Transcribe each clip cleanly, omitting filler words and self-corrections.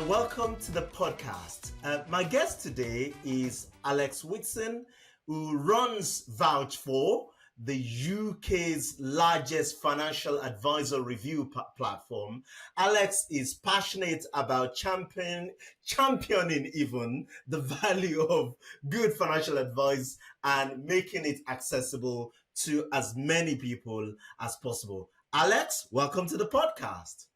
welcome to the podcast. My guest today is Alex Whitson, who runs VouchedFor, the UK's largest financial advisor review platform. Alex is passionate about championing even the value of good financial advice and making it accessible to as many people as possible. Alex, welcome to the podcast.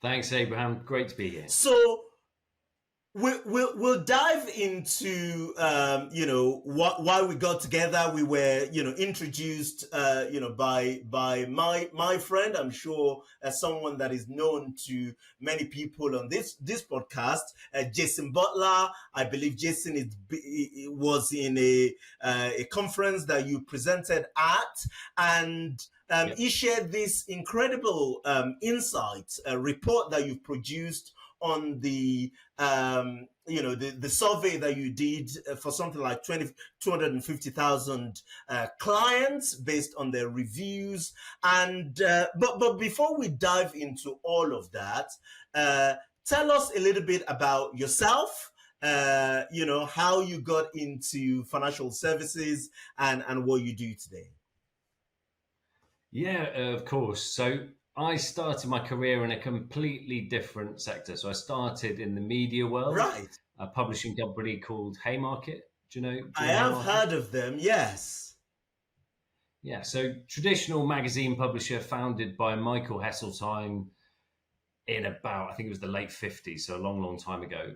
Thanks, Abraham. Great to be here. So we'll dive into why we got together. We were introduced by my friend. I'm sure someone that is known to many people on this podcast, Jason Butler. I believe Jason was in a conference that you presented at, and he shared this incredible insight report that you've produced on the the survey that you did for something like 250,000 clients based on their reviews. And but before we dive into all of that, tell us a little bit about yourself. How you got into financial services and what you do today. Yeah, of course. So I started my career in a completely different sector. So I started in the media world, Right. A publishing company called Haymarket. Do you know I have Haymarket? heard of them, yes. Yeah, so traditional magazine publisher founded by Michael Heseltine in about, I think it was the late 50s, so a long, long time ago.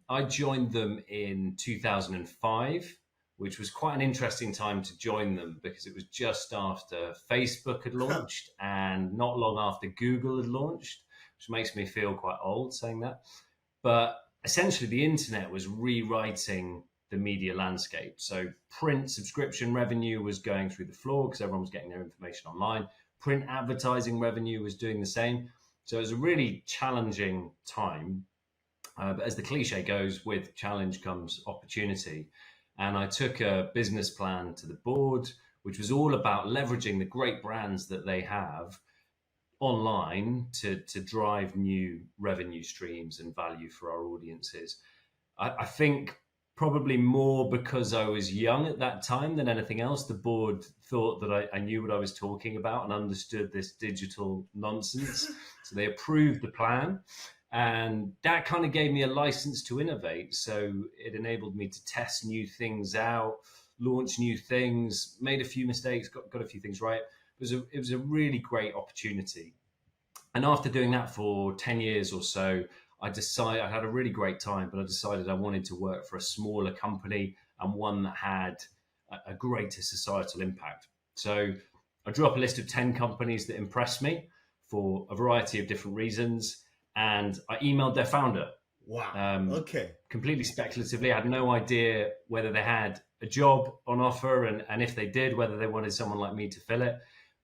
I joined them in 2005. Which was quite an interesting time to join them because it was just after Facebook had launched and not long after Google had launched, which makes me feel quite old saying that. But essentially the internet was rewriting the media landscape. So print subscription revenue was going through the floor because everyone was getting their information online. Print advertising revenue was doing the same. So it was a really challenging time. But as the cliche goes, with challenge comes opportunity. And I took a business plan to the board, which was all about leveraging the great brands that they have online to drive new revenue streams and value for our audiences. I think probably more because I was young at that time than anything else. The board thought that I knew what I was talking about and understood this digital nonsense. So they approved the plan. And that kind of gave me a license to innovate. So it enabled me to test new things out, launch new things, made a few mistakes, got a few things right. It was a really great opportunity. And after doing that for 10 years or so, I had a really great time, but I decided I wanted to work for a smaller company and one that had a greater societal impact. So I drew up a list of 10 companies that impressed me for a variety of different reasons. And I emailed their founder. Wow. Okay. Completely speculatively. I had no idea whether they had a job on offer and if they did, whether they wanted someone like me to fill it.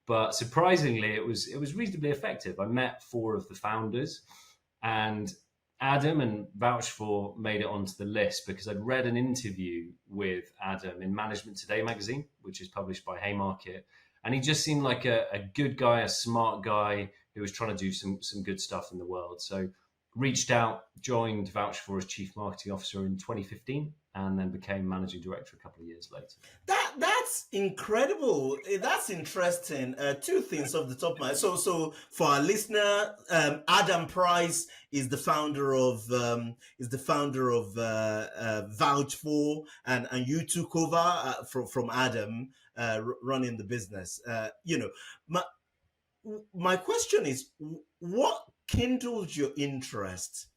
But surprisingly, it was reasonably effective. I met 4 of the founders, and Adam and VouchedFor made it onto the list because I'd read an interview with Adam in Management Today magazine, which is published by Haymarket. And he just seemed like a good guy, a smart guy who was trying to do some good stuff in the world. So reached out, joined VouchedFor as Chief Marketing Officer in 2015, and then became Managing Director a couple of years later. That's incredible. That's interesting. 2 things off the top of my head. So for our listener, Adam Price is the founder of VouchedFor, and you took over from Adam running the business. My question is, what kindled your interest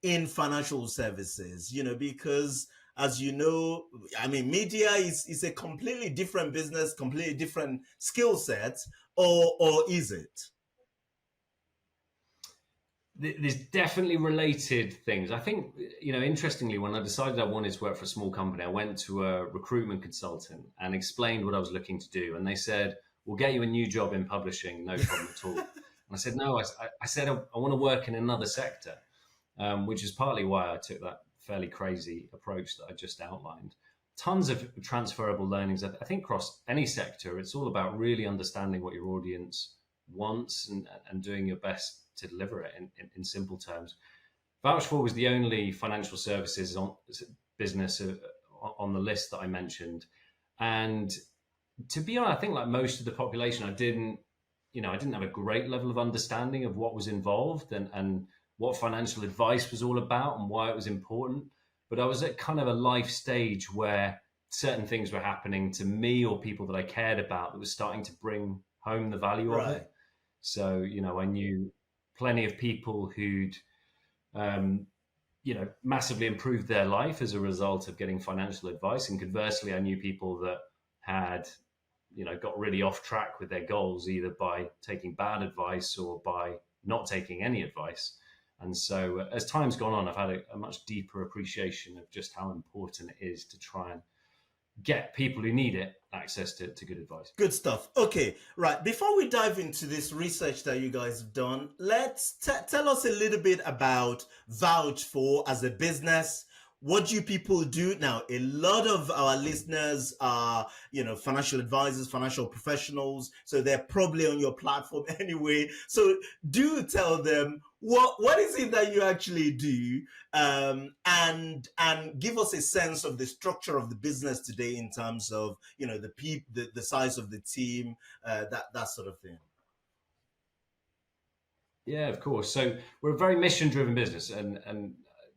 in financial services? Because as you know, I mean, media is a completely different business, completely different skill set, or is it? There's definitely related things. I think, interestingly, when I decided I wanted to work for a small company, I went to a recruitment consultant and explained what I was looking to do. And they said, we'll get you a new job in publishing, no problem at all. And I said, no, I said, I want to work in another sector, which is partly why I took that fairly crazy approach that I just outlined. Tons of transferable learnings. I think across any sector, it's all about really understanding what your audience wants and doing your best to deliver it in simple terms. VouchedFor was the only financial services business on the list that I mentioned, and to be honest, I think like most of the population, I didn't have a great level of understanding of what was involved and what financial advice was all about and why it was important. But I was at kind of a life stage where certain things were happening to me or people that I cared about that was starting to bring home the value of Right. it. So, I knew plenty of people who'd, um, massively improved their life as a result of getting financial advice. And conversely, I knew people that had, got really off track with their goals, either by taking bad advice or by not taking any advice. And so as time's gone on, I've had a much deeper appreciation of just how important it is to try and get people who need it access to good advice. Good stuff. Okay, right. Before we dive into this research that you guys have done, let's tell us a little bit about VouchedFor as a business. What do you people do now? A lot of our listeners are, financial advisors, financial professionals, so they're probably on your platform anyway. So do tell them what is it that you actually do, and give us a sense of the structure of the business today in terms of the size of the team, that sort of thing. Yeah, of course. So we're a very mission-driven business, and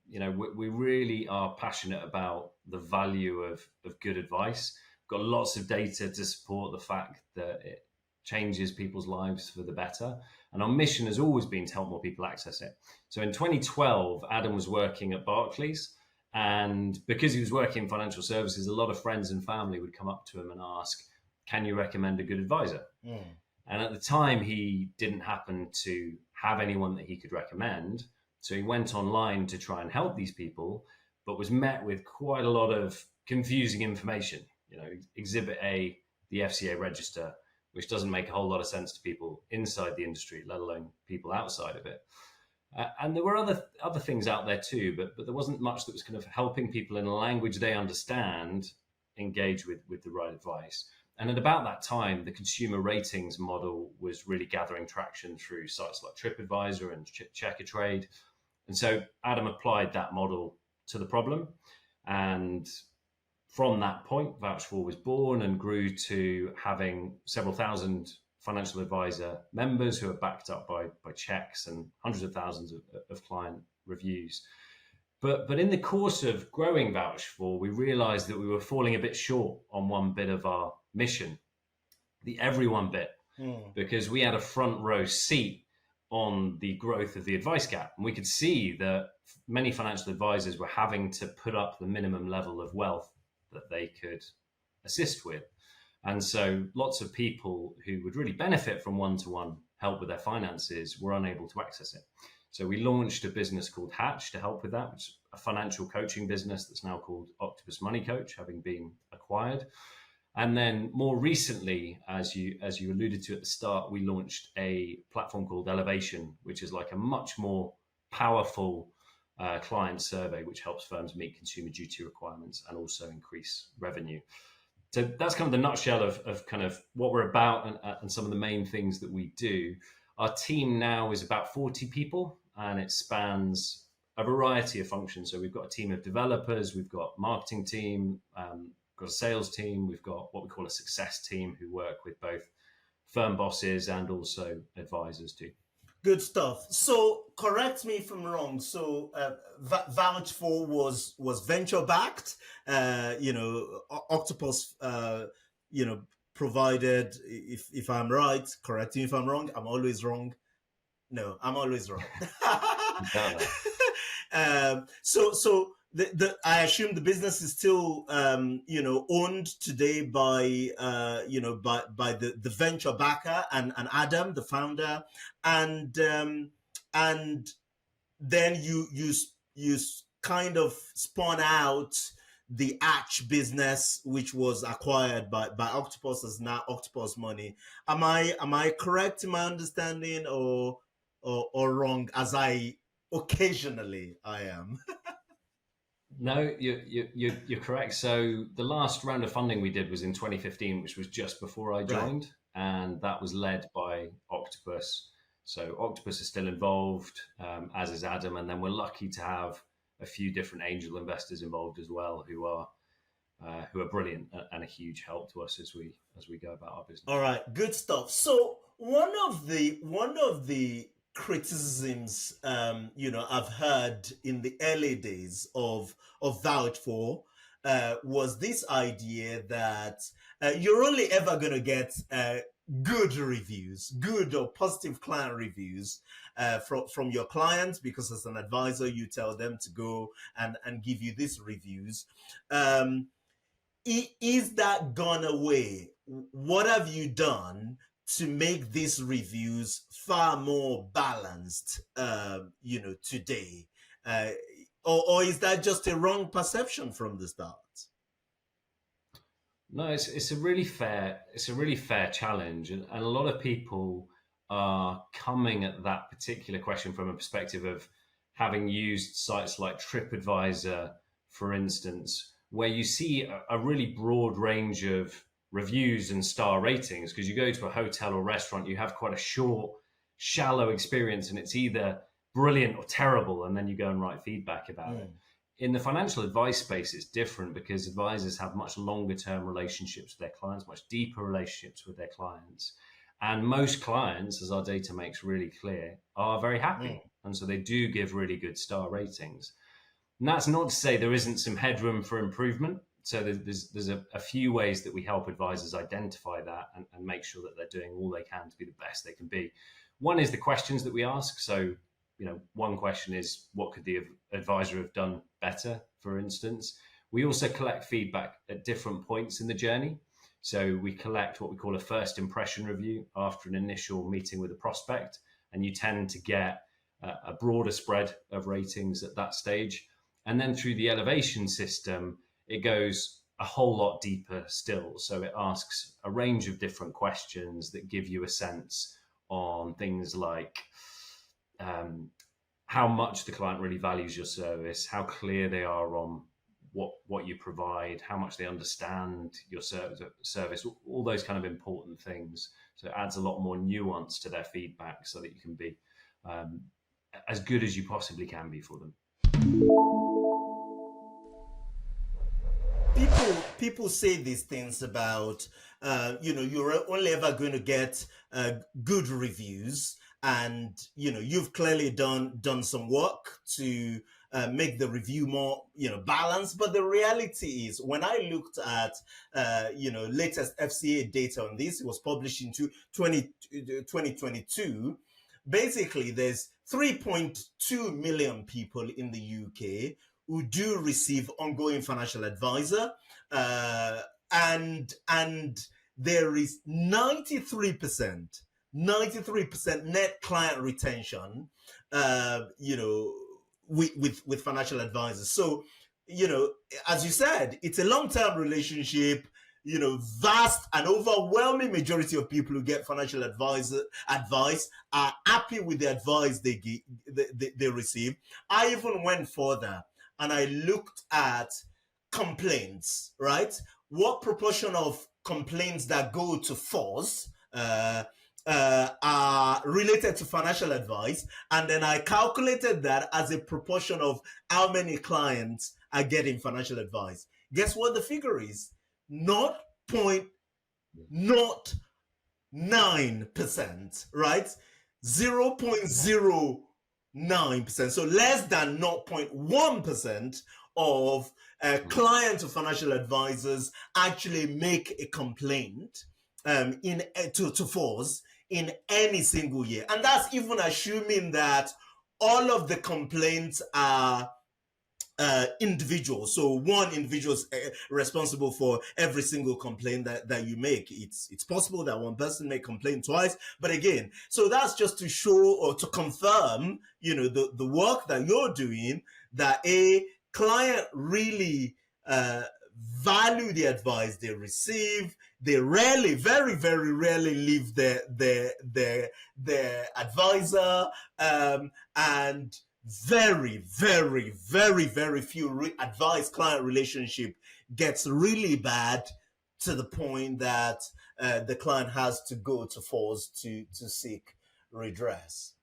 we really are passionate about the value of good advice. We've got lots of data to support the fact that it changes people's lives for the better. And our mission has always been to help more people access it. So in 2012, Adam was working at Barclays. And because he was working in financial services, a lot of friends and family would come up to him and ask, can you recommend a good advisor? Mm. And at the time, he didn't happen to have anyone that he could recommend. So he went online to try and help these people, but was met with quite a lot of confusing information. Exhibit A, the FCA register, which doesn't make a whole lot of sense to people inside the industry, let alone people outside of it. And there were other things out there too, but there wasn't much that was kind of helping people in a language they understand engage with the right advice. And at about that time, the consumer ratings model was really gathering traction through sites like TripAdvisor and Checkatrade. And so Adam applied that model to the problem. And from that point, VouchedFor was born and grew to having several thousand financial advisor members who are backed up by checks and hundreds of thousands of client reviews. But in the course of growing VouchedFor, we realized that we were falling a bit short on one bit of our mission, the everyone bit, because we had a front row seat on the growth of the advice gap. And we could see that many financial advisors were having to put up the minimum level of wealth that they could assist with. And so lots of people who would really benefit from one-to-one help with their finances were unable to access it. So we launched a business called Hatch to help with that, which is a financial coaching business that's now called Octopus Money Coach, having been acquired. And then more recently, as you alluded to at the start, we launched a platform called Elevation, which is like a much more powerful client survey, which helps firms meet consumer duty requirements and also increase revenue. So that's kind of the nutshell of kind of what we're about and some of the main things that we do. Our team now is about 40 people, and it spans a variety of functions. So we've got a team of developers, we've got a marketing team, got a sales team, we've got what we call a success team who work with both firm bosses and also advisors too. Good stuff. So correct me if I'm wrong. So VouchedFor was venture backed. Octopus, provided. If I'm right, correct me if I'm wrong. I'm always wrong. No, I'm always wrong. So I assume the business is still owned today by the venture backer and Adam, the founder, and then you kind of spun out the Hatch business, which was acquired by Octopus, as now Octopus Money. Am I correct in my understanding, or wrong, as I occasionally I am? No, you're correct. So the last round of funding we did was in 2015, which was just before I joined, right. And that was led by Octopus. So Octopus is still involved, as is Adam, and then we're lucky to have a few different angel investors involved as well, who are brilliant and a huge help to us as we go about our business. All right, good stuff. So one of the criticisms I've heard in the early days of VouchedFor was this idea that you're only ever going to get good reviews, good or positive client reviews from your clients, because as an advisor you tell them to go and give you these reviews. Is that gone away? What have you done to make these reviews far more balanced, today? Or is that just a wrong perception from the start? No, it's a really fair challenge, and a lot of people are coming at that particular question from a perspective of having used sites like TripAdvisor, for instance, where you see a really broad range of reviews and star ratings. Because you go to a hotel or restaurant, you have quite a short, shallow experience, and it's either brilliant or terrible, and then you go and write feedback about it. In the financial advice space, it's different because advisors have much longer term relationships with their clients, much deeper relationships with their clients. And most clients, as our data makes really clear, are very happy. And so they do give really good star ratings. And that's not to say there isn't some headroom for improvement. So there's a few ways that we help advisors identify that and make sure that they're doing all they can to be the best they can be. One is the questions that we ask. So, one question is, what could the advisor have done better, for instance? We also collect feedback at different points in the journey. So we collect what we call a first impression review after an initial meeting with a prospect, and you tend to get a broader spread of ratings at that stage. And then through the elevation system, it goes a whole lot deeper still. So it asks a range of different questions that give you a sense on things like how much the client really values your service, how clear they are on what you provide, how much they understand your service, all those kind of important things. So it adds a lot more nuance to their feedback so that you can be as good as you possibly can be for them. People say these things about you're only ever going to get good reviews, and you've clearly done some work to make the review more balanced. But the reality is, when I looked at latest FCA data on this, it was published in 2022. Basically, there's 3.2 million people in the UK who do receive ongoing financial advisor, and there is 93% net client retention, with financial advisors. So, as you said, it's a long-term relationship. Vast and overwhelming majority of people who get financial advice are happy with the advice they receive. I even went further and I looked at complaints, right? What proportion of complaints that go to FOS are related to financial advice, and then I calculated that as a proportion of how many clients are getting financial advice. Guess what the figure is? 0.09%, right? 0.09%. So less than 0.1% of clients of financial advisors actually make a complaint to FOS in any single year. And that's even assuming that all of the complaints are individual. So one individual is responsible for every single complaint that you make. It's possible that one person may complain twice, but again, so that's just to show or to confirm, the work that you're doing, that a client really value the advice they receive. They rarely, very, very rarely leave their advisor, and very, very, very, very few advice client relationship gets really bad to the point that the client has to go to FOS to seek redress?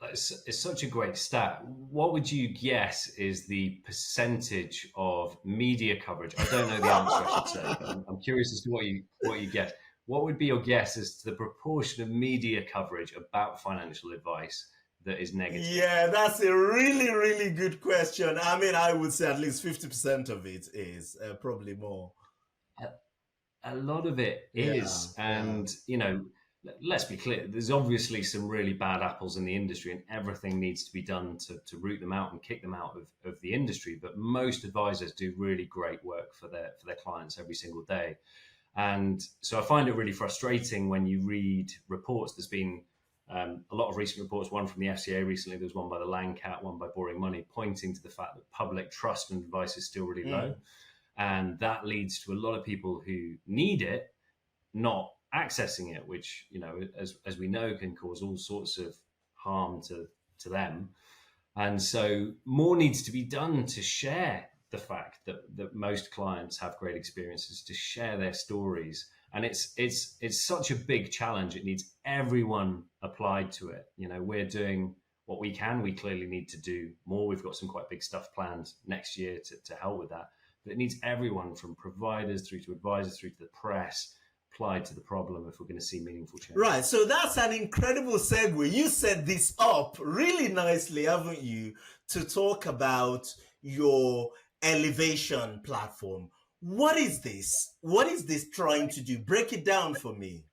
It's such a great stat. What would you guess is the percentage of media coverage? I don't know the answer, I should say, but I'm curious as to what you guess. What would be your guess as to the proportion of media coverage about financial advice that is negative? Yeah, that's a really, really good question. I mean, I would say at least 50% of it is, probably more. A lot of it Yeah, is, yeah. and let's be clear. There's obviously some really bad apples in the industry, and everything needs to be done to root them out and kick them out of the industry. But most advisors do really great work for their clients every single day. And so I find it really frustrating when you read reports. There's been a lot of recent reports, one from the FCA recently, there was one by the Langcat, one by Boring Money, pointing to the fact that public trust and advice is still really low. And that leads to a lot of people who need it not accessing it, which, as we know, can cause all sorts of harm to them. And so more needs to be done to share the fact that most clients have great experiences, to share their stories. And it's such a big challenge. It needs everyone applied to it. We're doing what we can. We clearly need to do more. We've got some quite big stuff planned next year to help with that. But it needs everyone from providers through to advisors through to the press applied to the problem if we're going to see meaningful change. Right. So that's an incredible segue. You set this up really nicely, haven't you, to talk about your elevation platform. What is this? What is this trying to do? Break it down for me.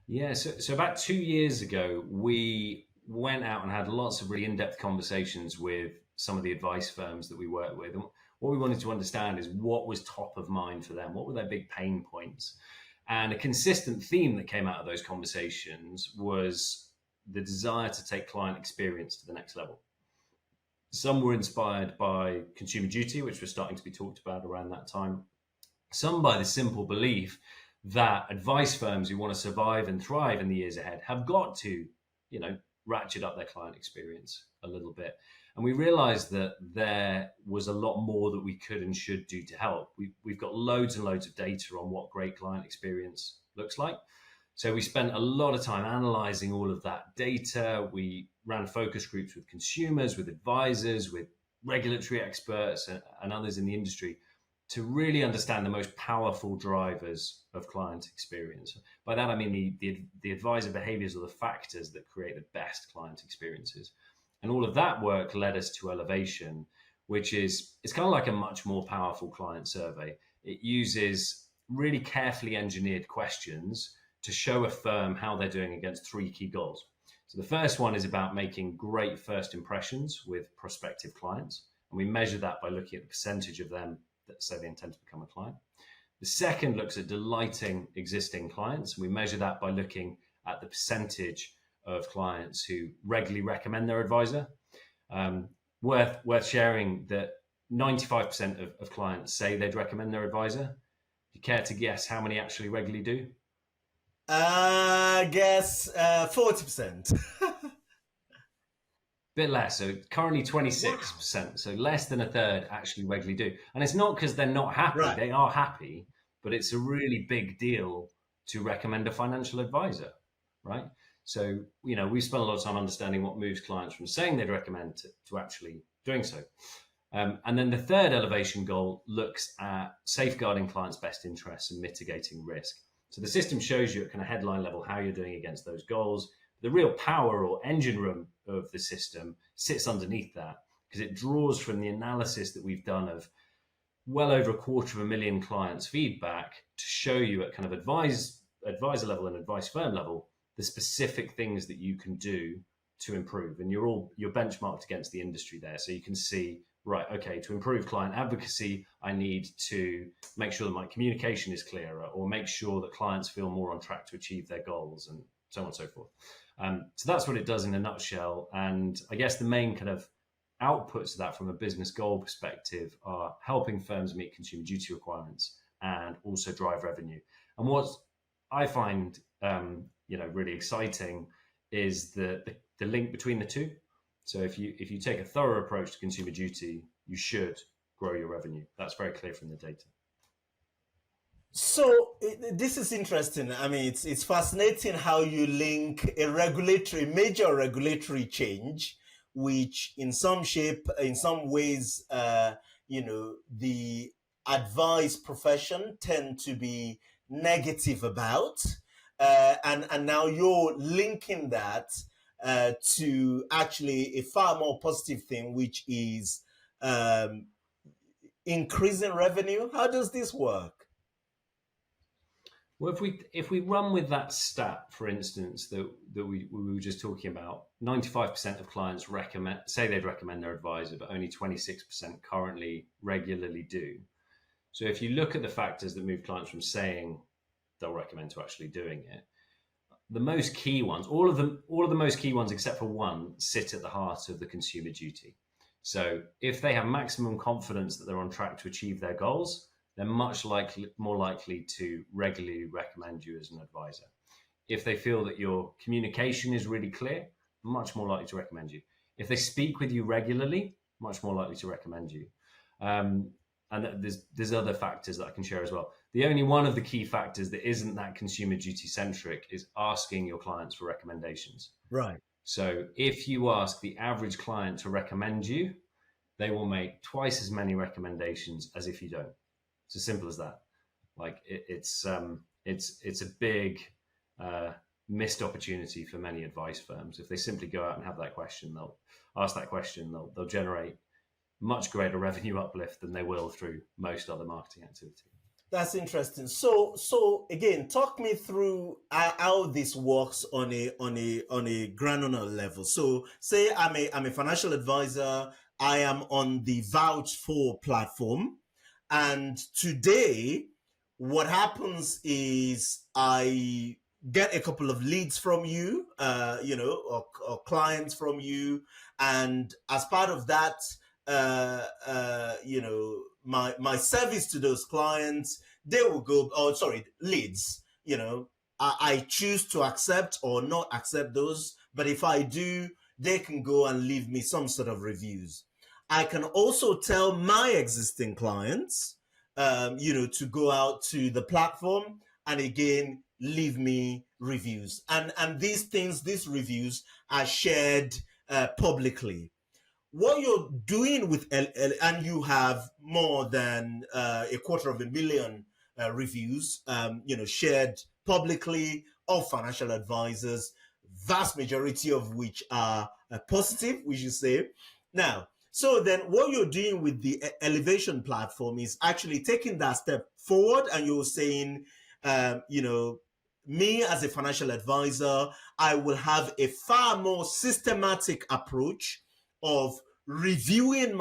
Yeah, so about 2 years ago, we went out and had lots of really in-depth conversations with some of the advice firms that we work with. And what we wanted to understand is what was top of mind for them, what were their big pain points. And a consistent theme that came out of those conversations was the desire to take client experience to the next level. Some were inspired by consumer duty, which was starting to be talked about around that time. Some by the simple belief that advice firms who want to survive and thrive in the years ahead have got to, ratchet up their client experience a little bit. And we realized that there was a lot more that we could and should do to help. We've got loads and loads of data on what great client experience looks like. So we spent a lot of time analyzing all of that data. We ran focus groups with consumers, with advisors, with regulatory experts and others in the industry to really understand the most powerful drivers of client experience. By that, I mean the advisor behaviors or the factors that create the best client experiences. And all of that work led us to Elevation, which it's kind of like a much more powerful client survey. It uses really carefully engineered questions to show a firm how they're doing against three key goals. So the first one is about making great first impressions with prospective clients. And we measure that by looking at the percentage of them that say they intend to become a client. The second looks at delighting existing clients. We measure that by looking at the percentage of clients who regularly recommend their advisor. Worth sharing that 95% of clients say they'd recommend their advisor. Do you care to guess how many actually regularly do? I guess 40%. Bit less, so currently 26%. Wow. So less than a third actually regularly do. And it's not because they're not happy. Right. They are happy, but it's a really big deal to recommend a financial advisor, right? So, we spent a lot of time understanding what moves clients from saying they'd recommend to actually doing so. And then the third elevation goal looks at safeguarding clients' best interests and mitigating risk. So the system shows you at kind of headline level how you're doing against those goals. The real power or engine room of the system sits underneath that because it draws from the analysis that we've done of well over 250,000 clients' feedback to show you at kind of advisor level and advice firm level the specific things that you can do to improve. And you're benchmarked against the industry there. So you can see, right, okay, to improve client advocacy, I need to make sure that my communication is clearer or make sure that clients feel more on track to achieve their goals and so on and so forth. So that's what it does in a nutshell. And I guess the main kind of outputs of that from a business goal perspective are helping firms meet consumer duty requirements and also drive revenue. And what I find really exciting is the link between the two. So if you take a thorough approach to consumer duty, you should grow your revenue. That's very clear from the data. So this is interesting. I mean, it's fascinating how you link a major regulatory change, which in some shape, in some ways, the advice profession tend to be negative about, and now you're linking that to actually a far more positive thing, which is um, increasing revenue. How does this work? Well, if we run with that stat, for instance, that we were just talking about, 95% of clients say they'd recommend their advisor, but only 26% currently regularly do. So if you look at the factors that move clients from saying they'll recommend to actually doing it, the most key ones, all of the most key ones except for one, sit at the heart of the consumer duty. So if they have maximum confidence that they're on track to achieve their goals, they're more likely to regularly recommend you as an advisor. If they feel that your communication is really clear, much more likely to recommend you. If they speak with you regularly, much more likely to recommend you. Um, and there's other factors that I can share as well. The only one of the key factors that isn't that consumer duty centric is asking your clients for recommendations. Right. So if you ask the average client to recommend you, they will make twice as many recommendations as if you don't. It's as simple as that. Like it's a big uh, missed opportunity for many advice firms. If they simply go out and have that question, they'll ask that question, they'll generate much greater revenue uplift than they will through most other marketing activity. That's interesting. So again, talk me through how this works on a granular level. So, say I'm a financial advisor. I am on the VouchedFor platform, and today, what happens is I get a couple of leads from you, or clients from you, and as part of that, my service to those clients, they will go, oh, sorry, leads, I choose to accept or not accept those. But if I do, they can go and leave me some sort of reviews. I can also tell my existing clients, to go out to the platform and again leave me reviews. And these reviews are shared publicly. What you're doing with and you have more than 250,000 reviews, shared publicly of financial advisors, vast majority of which are positive, we should say. Now, so then what you're doing with the elevation platform is actually taking that step forward, and you're saying, me as a financial advisor, I will have a far more systematic approach of reviewing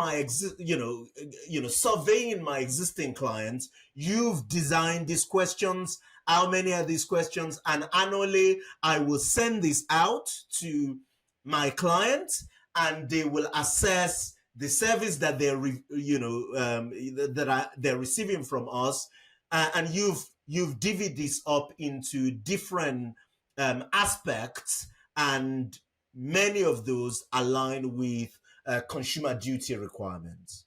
surveying my existing clients. You've designed these questions. How many are these questions? And annually, I will send this out to my clients, and they will assess the service that they're receiving from us. And you've divvied this up into different aspects, and many of those align with consumer duty requirements.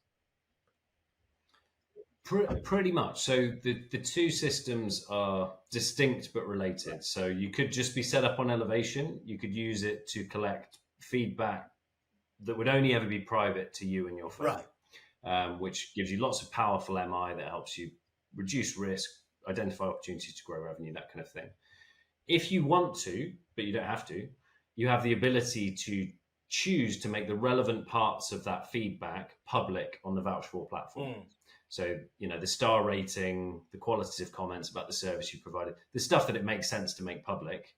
Pretty much. So the two systems are distinct but related. So you could just be set up on Elevation. You could use it to collect feedback that would only ever be private to you and your firm, right. Which gives you lots of powerful MI that helps you reduce risk, identify opportunities to grow revenue, that kind of thing. If you want to, but you don't have to, you have the ability to choose to make the relevant parts of that feedback public on the VouchedFor platform. So, the star rating, the qualitative comments about the service you provided, the stuff that it makes sense to make public,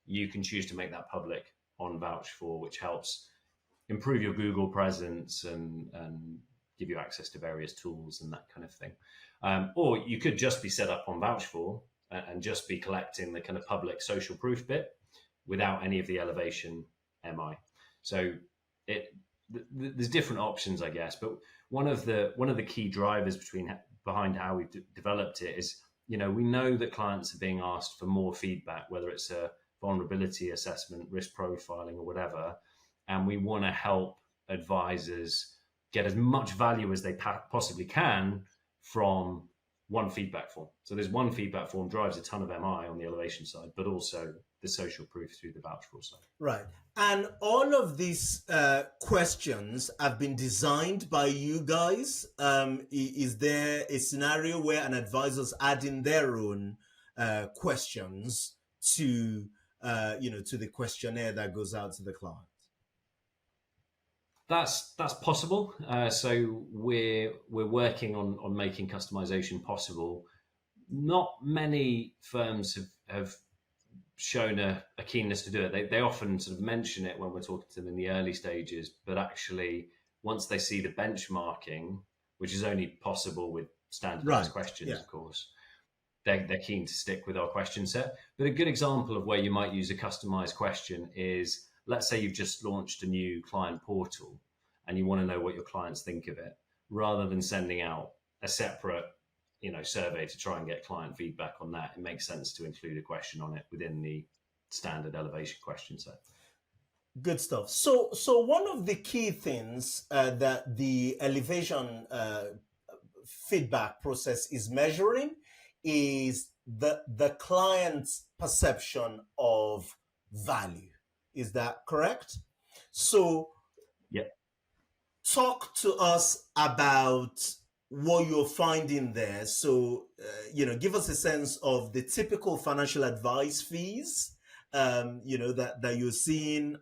you can choose to make that public on VouchedFor, which helps improve your Google presence and give you access to various tools and that kind of thing. Or you could just be set up on VouchedFor and just be collecting the kind of public social proof bit without any of the elevation MI. So there's different options, I guess. But one of the key drivers behind how we've developed it is, we know that clients are being asked for more feedback, whether it's a vulnerability assessment, risk profiling, or whatever. And we want to help advisors get as much value as they possibly can from one feedback form. So there's one feedback form drives a ton of MI on the elevation side, but also the social proof through the VouchedFor side. Right. And all of these questions have been designed by you guys. Is there a scenario where an advisor's adding their own questions to to the questionnaire that goes out to the client? That's possible. So we're working on making customization possible. Not many firms have shown a keenness to do it. They often sort of mention it when we're talking to them in the early stages, but actually once they see the benchmarking, which is only possible with standardized questions, of course, they're keen to stick with our question set. But a good example of where you might use a customized question is, let's say you've just launched a new client portal and you want to know what your clients think of it, rather than sending out a separate survey to try and get client feedback on that. It makes sense to include a question on it within the standard elevation question set. Good stuff. So one of the key things that the elevation feedback process is measuring is the client's perception of value. Is that correct? So yeah, talk to us about what you're finding there. So, give us a sense of the typical financial advice fees, that you're seeing,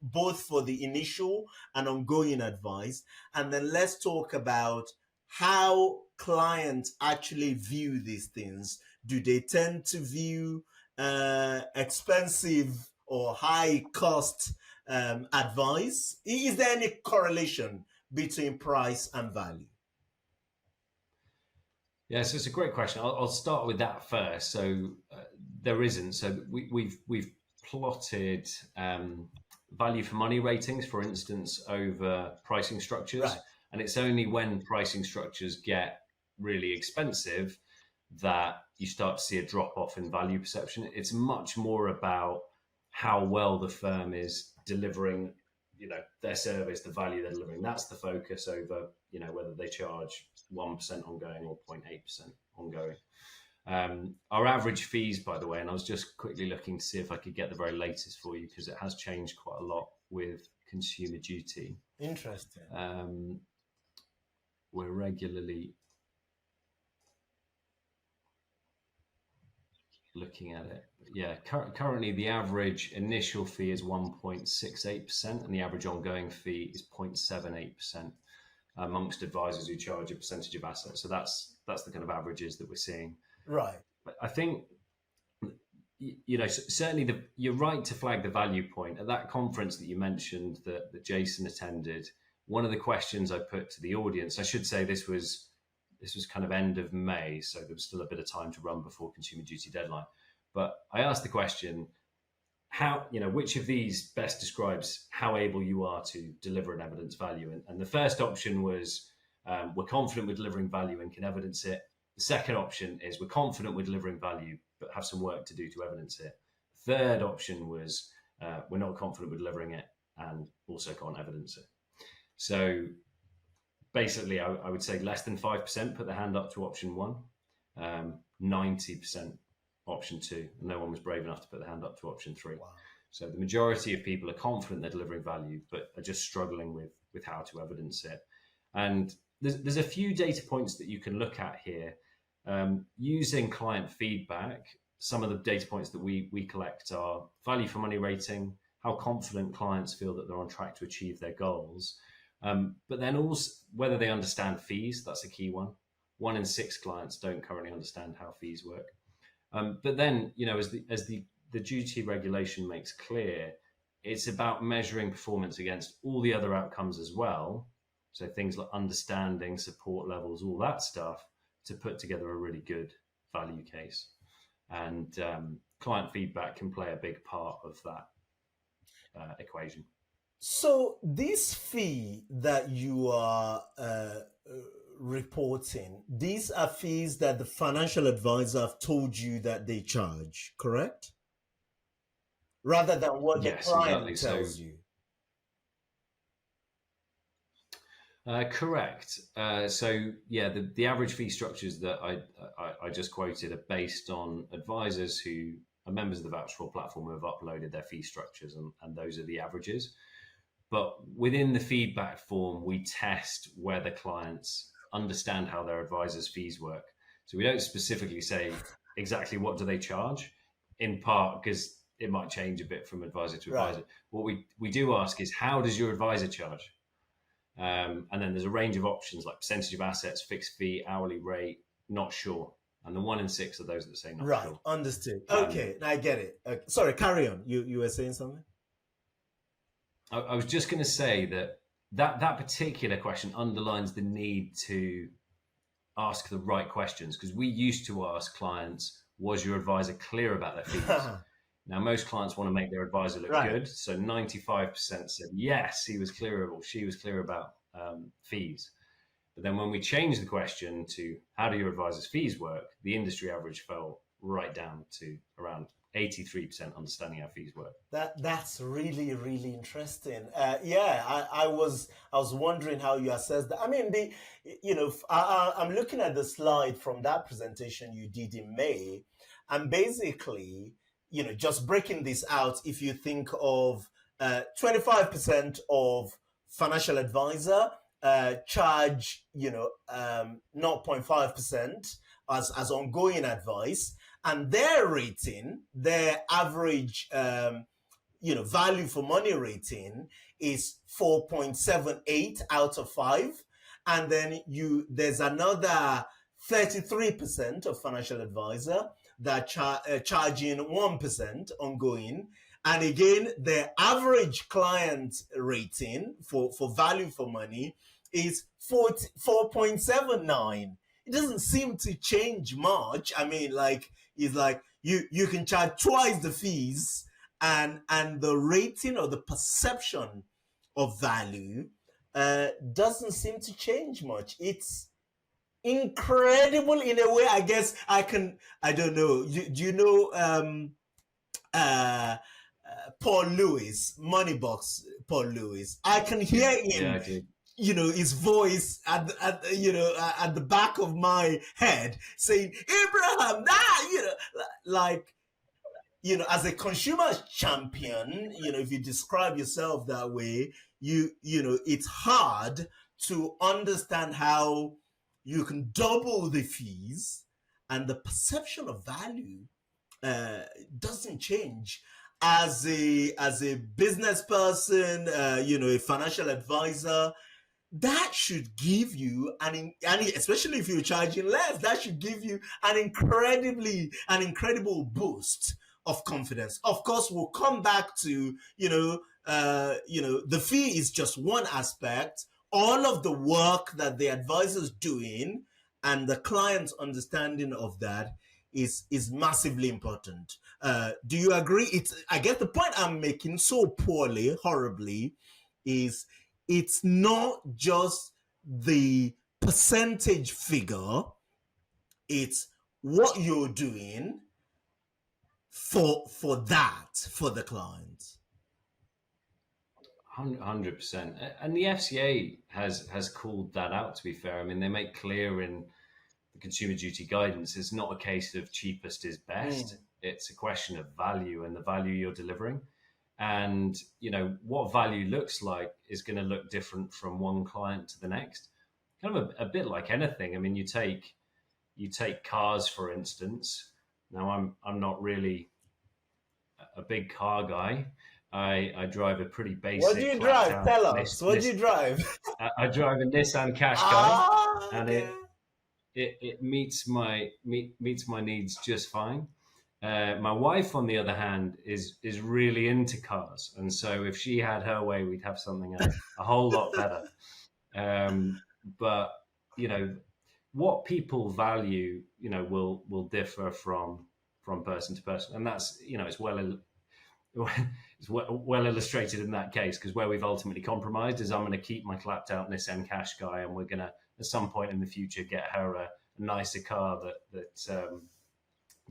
both for the initial and ongoing advice. And then let's talk about how clients actually view these things. Do they tend to view expensive or high cost advice? Is there any correlation between price and value? Yeah, so it's a great question. I'll start with that first. So there isn't. So we've plotted value for money ratings, for instance, over pricing structures, Right. And it's only when pricing structures get really expensive that you start to see a drop off in value perception. It's much more about how well the firm is delivering, their service, the value they're delivering. That's the focus over, whether they charge 1% ongoing or 0.8% ongoing. Our average fees, by the way, and I was just quickly looking to see if I could get the very latest for you because it has changed quite a lot with Consumer Duty. Interesting. We're regularly looking at it. Yeah, currently the average initial fee is 1.68% and the average ongoing fee is 0.78% amongst advisors who charge a percentage of assets. So that's the kind of averages that we're seeing. Right. But I think, certainly you're right to flag the value point. At that conference that you mentioned that Jason attended, one of the questions I put to the audience, I should say this was kind of end of May, so there was still a bit of time to run before Consumer Duty deadline. But I asked the question, which of these best describes how able you are to deliver an evidence value? And the first option was, we're confident we're delivering value and can evidence it. The second option is we're confident we're delivering value, but have some work to do to evidence it. Third option was, we're not confident we're delivering it and also can't evidence it. So basically, I would say less than 5% put their hand up to option one, 90% option two, and no one was brave enough to put their hand up to option three. Wow. So the majority of people are confident they're delivering value, but are just struggling with how to evidence it. And there's a few data points that you can look at here. Using client feedback, some of the data points that we collect are value for money rating, how confident clients feel that they're on track to achieve their goals. But then also whether they understand fees, that's a key one. 1 in 6 clients don't currently understand how fees work. But then, as the duty regulation makes clear, it's about measuring performance against all the other outcomes as well. So things like understanding, support levels, all that stuff, to put together a really good value case. And client feedback can play a big part of that equation. So this fee that you are reporting, these are fees that the financial advisor have told you that they charge, correct? Rather than what the client tells you. Correct. So yeah, the average fee structures that I just quoted are based on advisors who are members of the VouchedFor platform who have uploaded their fee structures, and those are the averages. But within the feedback form, we test whether clients understand how their advisors' fees work. So we don't specifically say exactly what do they charge, in part because it might change a bit from advisor to Right. advisor. What we do ask is, how does your advisor charge? And then there's a range of options like percentage of assets, fixed fee, hourly rate, not sure. And the 1 in 6 are those that say not Right. sure. Understood. Okay. Now I get it. Sorry, carry on. You were saying something? I was just going to say that particular question underlines the need to ask the right questions, because we used to ask clients, was your advisor clear about their fees? Now, most clients want to make their advisor look Right. good. So 95% said, yes, he was clear, or she was clear about fees. But then when we changed the question to how do your advisor's fees work, the industry average fell right down to around 83% understanding how fees work. That's really really interesting. Yeah, I was wondering how you assess that. I mean, I'm looking at the slide from that presentation you did in May, and basically, just breaking this out. If you think of 25% of financial advisor charge, 0.5% as ongoing advice, and their rating, their average, value for money rating is 4.78 out of 5. And then there's another 33% of financial advisor that charging 1% ongoing. And again, the average client rating for value for money is 4.79. It doesn't seem to change much. I mean, like, it's like you can charge twice the fees, and the rating or the perception of value doesn't seem to change much. It's incredible in a way. I guess I don't know. Do you know Paul Lewis, Moneybox Paul Lewis? I can hear Yeah, him, I do. his voice at the back of my head saying, Abraham, like, as a consumer champion, if you describe yourself that way, it's hard to understand how you can double the fees and the perception of value doesn't change. As a business person, a financial advisor, that should give you especially if you're charging less, that should give you an incredible boost of confidence. Of course, we'll come back to the fee is just one aspect. All of the work that the advisor's doing and the client's understanding of that is massively important. Do you agree? I guess the point I'm making so poorly, horribly, is it's not just the percentage figure, it's what you're doing for the client. 100%. And the FCA has called that out, to be fair. I mean, they make clear in the Consumer Duty guidance, it's not a case of cheapest is best. It's a question of value and the value you're delivering. And, what value looks like is going to look different from one client to the next. Kind of a bit like anything. I mean, you take cars, for instance. Now, I'm not really a big car guy. I drive a pretty basic. What do you drive? Tell us. What do you drive? I drive a Nissan Qashqai, and it meets my needs just fine. My wife, on the other hand, is really into cars, and so if she had her way, we'd have something a whole lot better. But what people value, will differ from person to person, and that's it's well illustrated in that case, because where we've ultimately compromised is I'm going to keep my clapped out Nissan Qashqai, and we're going to at some point in the future get her a nicer car that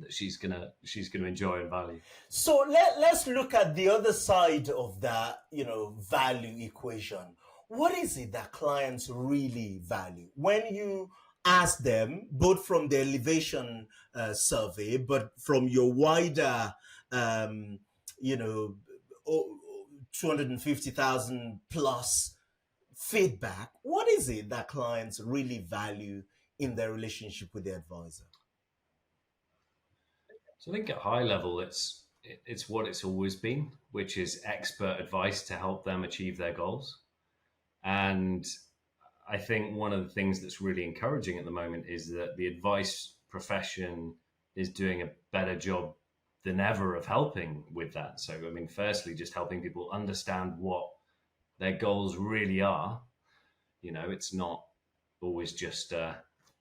she's gonna enjoy and value. So let's look at the other side of that, value equation. what is it that clients really value when you ask them, both from the elevation survey, but from your wider, um, you know, 250,000 plus feedback? What is it that clients really value in their relationship with the advisor? So I think at high level, it's what it's always been, which is expert advice to help them achieve their goals. And I think one of the things that's really encouraging at the moment is that the advice profession is doing a better job than ever of helping with that. So, I mean, firstly, just helping people understand what their goals really are. You know, it's not always just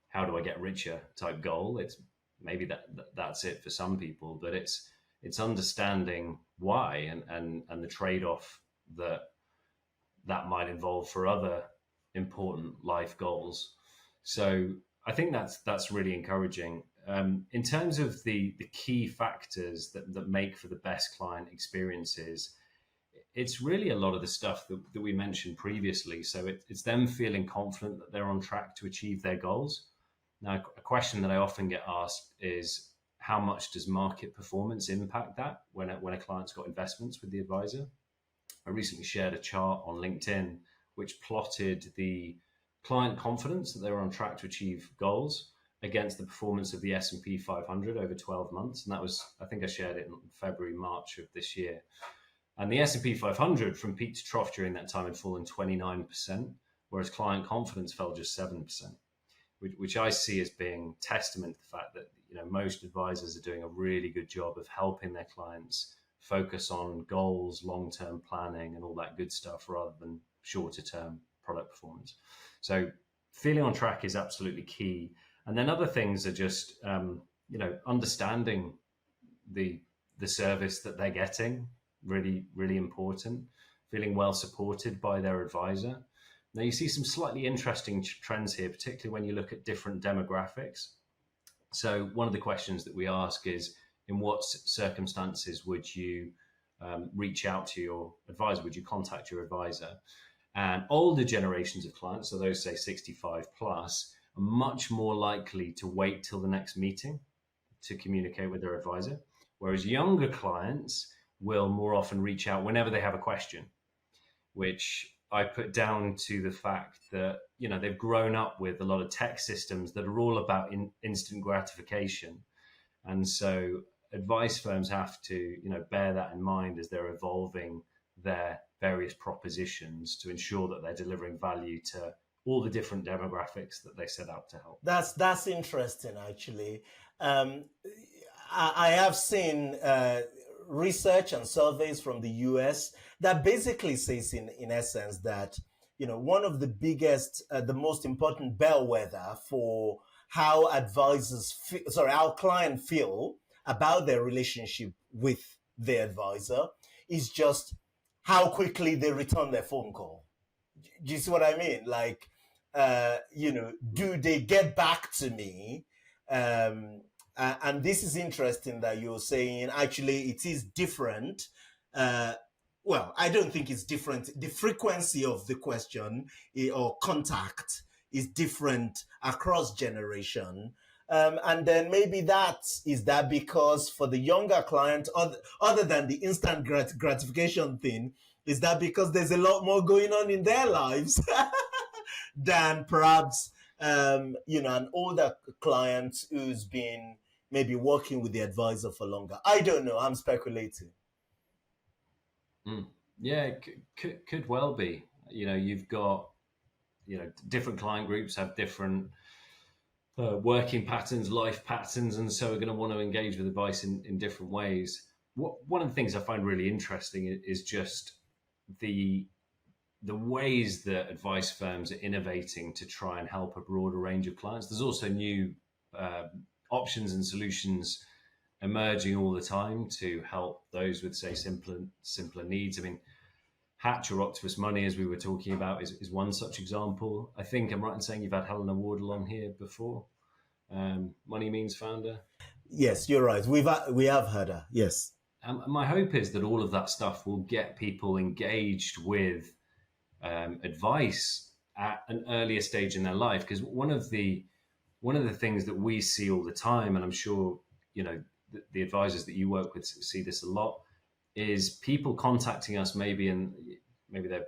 how do I get richer type goal. It's maybe that's it for some people, but it's understanding why and the trade off that that might involve for other important life goals. So I think that's really encouraging. In terms of the key factors that make for the best client experiences, it's really a lot of the stuff that we mentioned previously. So it's them feeling confident that they're on track to achieve their goals. Now, a question that I often get asked is how much does market performance impact that when a client's got investments with the advisor? I recently shared a chart on LinkedIn which plotted the client confidence that they were on track to achieve goals against the performance of the S&P 500 over 12 months. And that was, I think I shared it in February, March of this year. And the S&P 500 from peak to trough during that time had fallen 29%, whereas client confidence fell just 7%, which I see as being testament to the fact that most advisors are doing a really good job of helping their clients focus on goals, long-term planning, and all that good stuff rather than shorter-term product performance. So feeling on track is absolutely key. And then other things are just understanding the service that they're getting, really, really important. Feeling well supported by their advisor. Now you see some slightly interesting trends here, particularly when you look at different demographics. So one of the questions that we ask is, in what circumstances would you reach out to your advisor? Would you contact your advisor? And older generations of clients, so those say 65 plus, are much more likely to wait till the next meeting to communicate with their advisor, whereas younger clients will more often reach out whenever they have a question, which I put down to the fact that they've grown up with a lot of tech systems that are all about instant gratification, and so advice firms have to bear that in mind as they're evolving their various propositions to ensure that they're delivering value to all the different demographics that they set out to help. That's interesting, actually. I have seen research and surveys from the US that basically says in essence that one of the biggest, the most important bellwether for how how clients feel about their relationship with their advisor is just how quickly they return their phone call. Do you see what I mean? Like, do they get back to me? And this is interesting that you're saying actually it is different. Well, I don't think it's different. The frequency of the question or contact is different across generation. And then maybe that because for the younger client, other than the instant gratification thing, is that because there's a lot more going on in their lives than perhaps an older client who's been maybe working with the advisor for longer. I don't know. I'm speculating. Yeah, it could well be. You've got different client groups have different working patterns, life patterns, and so are going to want to engage with advice in different ways. One of the things I find really interesting is just the ways that advice firms are innovating to try and help a broader range of clients. There's also new options and solutions emerging all the time to help those with, say, simpler needs. I mean, Hatch or Octopus Money, as we were talking about, is one such example. I think I'm right in saying you've had Helena Wardle on here before, Money Means founder. Yes, you're right. We have heard her. Yes. My hope is that all of that stuff will get people engaged with advice at an earlier stage in their life. Because one of the things that we see all the time, and I'm sure the advisors that you work with see this a lot, is people contacting us maybe they're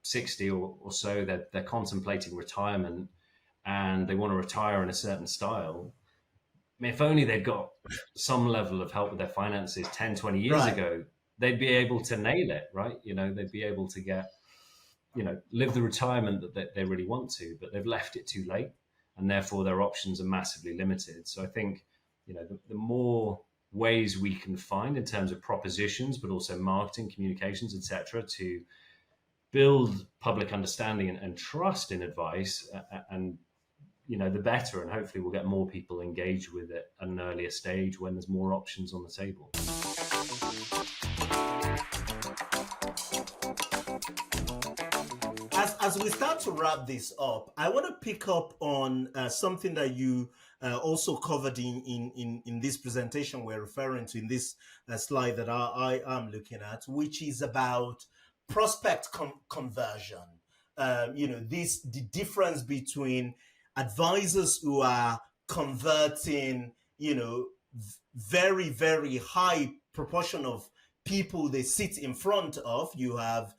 60 or so, they're contemplating retirement and they want to retire in a certain style. I mean, if only they'd got some level of help with their finances 10, 20 years Right. ago, they'd be able to nail it, right? They'd be able to get, live the retirement that they really want to, but they've left it too late, and therefore their options are massively limited. So I think, the more ways we can find in terms of propositions, but also marketing, communications, etc., to build public understanding and trust in advice, and the better, and hopefully we'll get more people engaged with it at an earlier stage when there's more options on the table. As we start to wrap this up, I want to pick up on something that you also covered in this presentation we're referring to in this slide that I am looking at, which is about prospect conversion. The difference between advisors who are converting, very, very high proportion of people they sit in front of. You have,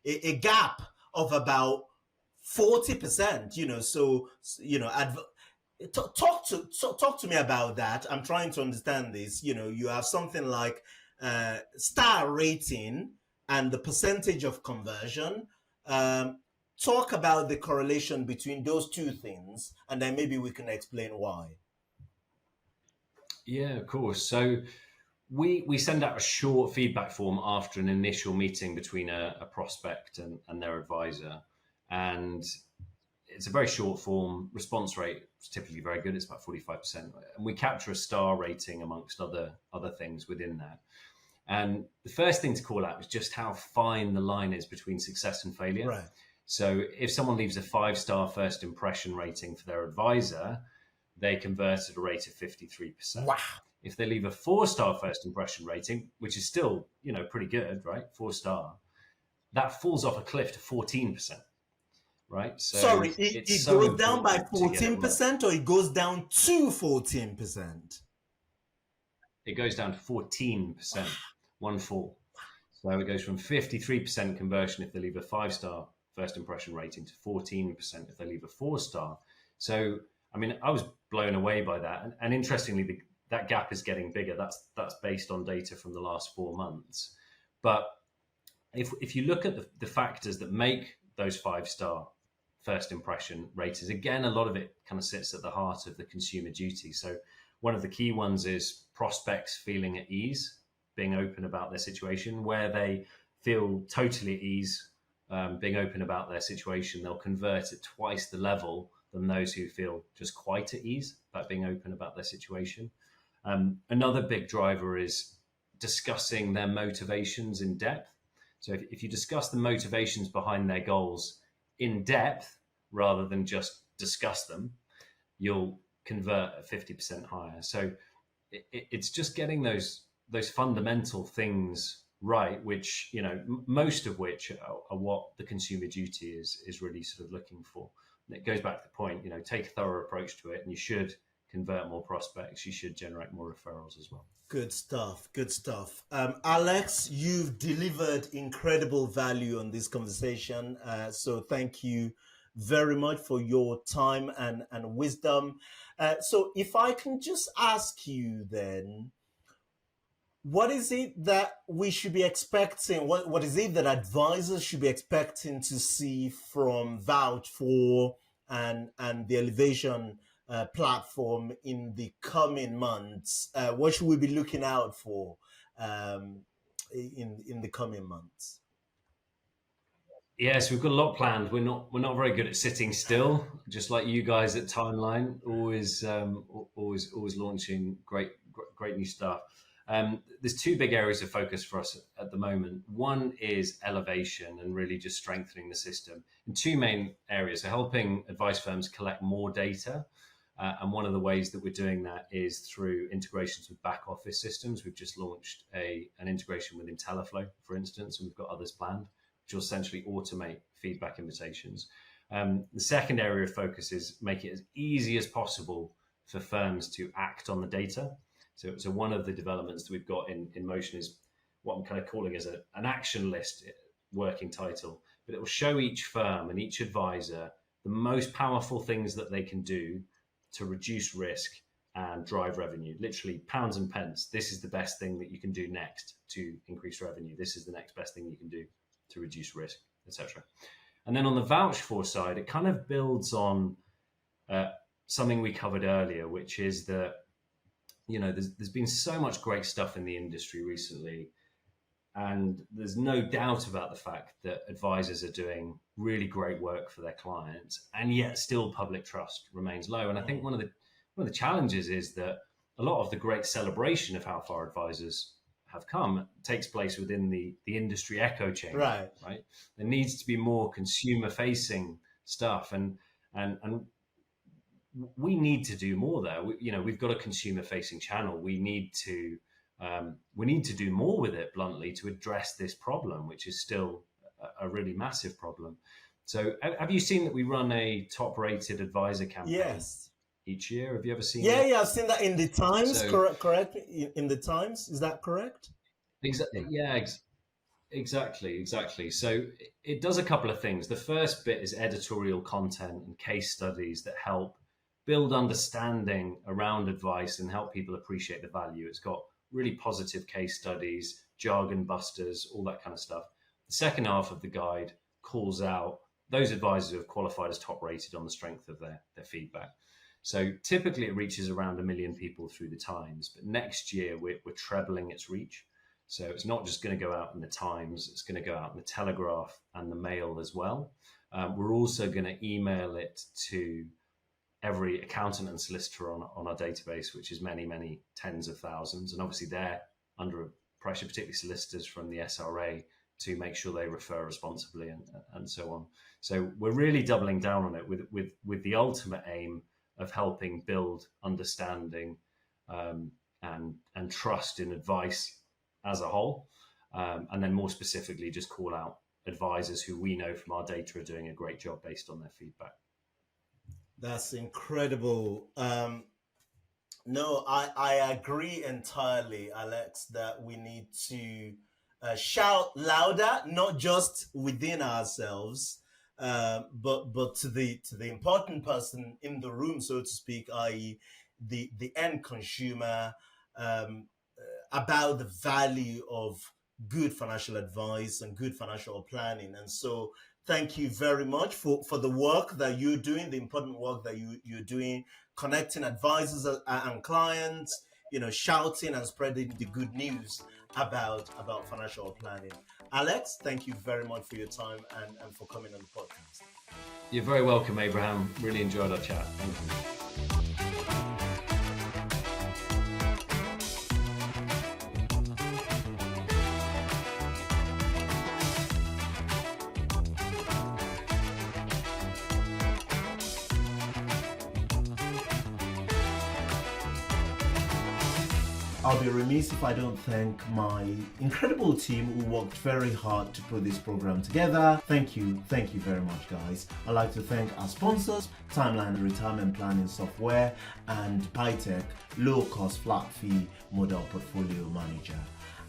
a gap of about 40%, talk to me about that. I'm trying to understand this. You have something like star rating and the percentage of conversion. Talk about the correlation between those two things, and then maybe we can explain why. Yeah, of course. So we send out a short feedback form after an initial meeting between a prospect and their advisor. And it's a very short form. Response rate is typically very good. It's about 45%. And we capture a star rating amongst other things within that. And the first thing to call out is just how fine the line is between success and failure. Right. So if someone leaves a 5-star first impression rating for their advisor, they convert at a rate of 53%. Wow. If they leave a 4-star first impression rating, which is still, pretty good, right? 4-star, that falls off a cliff to 14%, right? So sorry, it goes down by 14%, or it goes down to 14%? It goes down to 14%, 1-4. So it goes from 53% conversion if they leave a 5-star first impression rating to 14% if they leave a 4-star. So, I mean, I was blown away by that. And interestingly, that gap is getting bigger. That's based on data from the last 4 months. But if you look at the factors that make those 5-star first impression ratings, again, a lot of it kind of sits at the heart of the consumer duty. So one of the key ones is prospects feeling at ease, being open about their situation. Where they feel totally at ease, being open about their situation, they'll convert at twice the level than those who feel just quite at ease about being open about their situation. Another big driver is discussing their motivations in depth. So if you discuss the motivations behind their goals in depth rather than just discuss them, you'll convert at 50% higher. So it's just getting those fundamental things right, which, most of which are what the consumer duty is really sort of looking for. And it goes back to the point, take a thorough approach to it, and you should convert more prospects. You should generate more referrals as well. Good stuff. Good stuff. Alex, you've delivered incredible value on this conversation. So thank you very much for your time and wisdom. So if I can just ask you then, what is it that we should be expecting? What is it that advisors should be expecting to see from VouchedFor and the Elevation platform in the coming months? What should we be looking out for in the coming months? Yes, we've got a lot planned. We're not very good at sitting still, just like you guys at Timeline. Always launching great new stuff. There's 2 big areas of focus for us at the moment. One is elevation and really just strengthening the system. And 2 main areas are helping advice firms collect more data And one of the ways that we're doing that is through integrations with back office systems. We've just launched an integration with IntelliFlow, for instance, and we've got others planned, which will essentially automate feedback invitations. The second area of focus is make it as easy as possible for firms to act on the data. So one of the developments that we've got in motion is what I'm kind of calling as an action list, working title, but it will show each firm and each advisor the most powerful things that they can do to reduce risk and drive revenue. Literally pounds and pence. This is the best thing that you can do next to increase revenue. This is the next best thing you can do to reduce risk, etc. And then on the VouchedFor side, it kind of builds on something we covered earlier, which is that, you know, there's been so much great stuff in the industry recently. And there's no doubt about the fact that advisors are doing really great work for their clients, and yet still public trust remains low. And I think one of the challenges is that a lot of the great celebration of how far advisors have come takes place within the industry echo chamber. Right. There needs to be more consumer-facing stuff, and we need to do more there. We've got a consumer-facing channel. We need to do more with it, bluntly, to address this problem, which is still a really massive problem. So have you seen that we run a top-rated advisor campaign each year? Have you ever seen that? Yeah, I've seen that in the Times, correct? In the Times, is that correct? Exactly. Yeah, exactly. So it does a couple of things. The first bit is editorial content and case studies that help build understanding around advice and help people appreciate the value. It's got really positive case studies, jargon busters, all that kind of stuff. The second half of the guide calls out those advisors who have qualified as top rated on the strength of their feedback. So typically it reaches around 1 million people through the Times, but next year we're trebling its reach. So it's not just going to go out in the Times, it's going to go out in the Telegraph and the Mail as well. We're also going to email it to every accountant and solicitor on our database, which is many, many tens of thousands. And obviously they're under pressure, particularly solicitors from the SRA, to make sure they refer responsibly and so on. So we're really doubling down on it with the ultimate aim of helping build understanding and trust in advice as a whole. And then more specifically, just call out advisors who we know from our data are doing a great job based on their feedback. That's incredible. No, I agree entirely, Alex, that we need to shout louder, not just within ourselves, but to the important person in the room, so to speak, i.e. the end consumer, about the value of good financial advice and good financial planning. And so thank you very much for the work that you're doing, the important work that you're doing, connecting advisors and clients, shouting and spreading the good news about financial planning. Alex, thank you very much for your time and for coming on the podcast. You're very welcome, Abraham. Really enjoyed our chat. Thank you. I'll be remiss if I don't thank my incredible team who worked very hard to put this program together. Thank you very much, guys. I'd like to thank our sponsors, Timeline Retirement Planning Software and PyTech Low-Cost Flat Fee Model Portfolio Manager.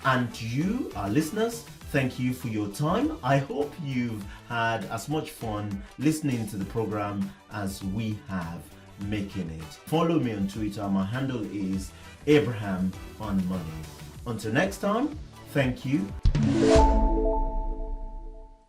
And to you, our listeners, thank you for your time. I hope you've had as much fun listening to the program as we have making it. Follow me on Twitter. My handle is Abraham on Money. Until next time, thank you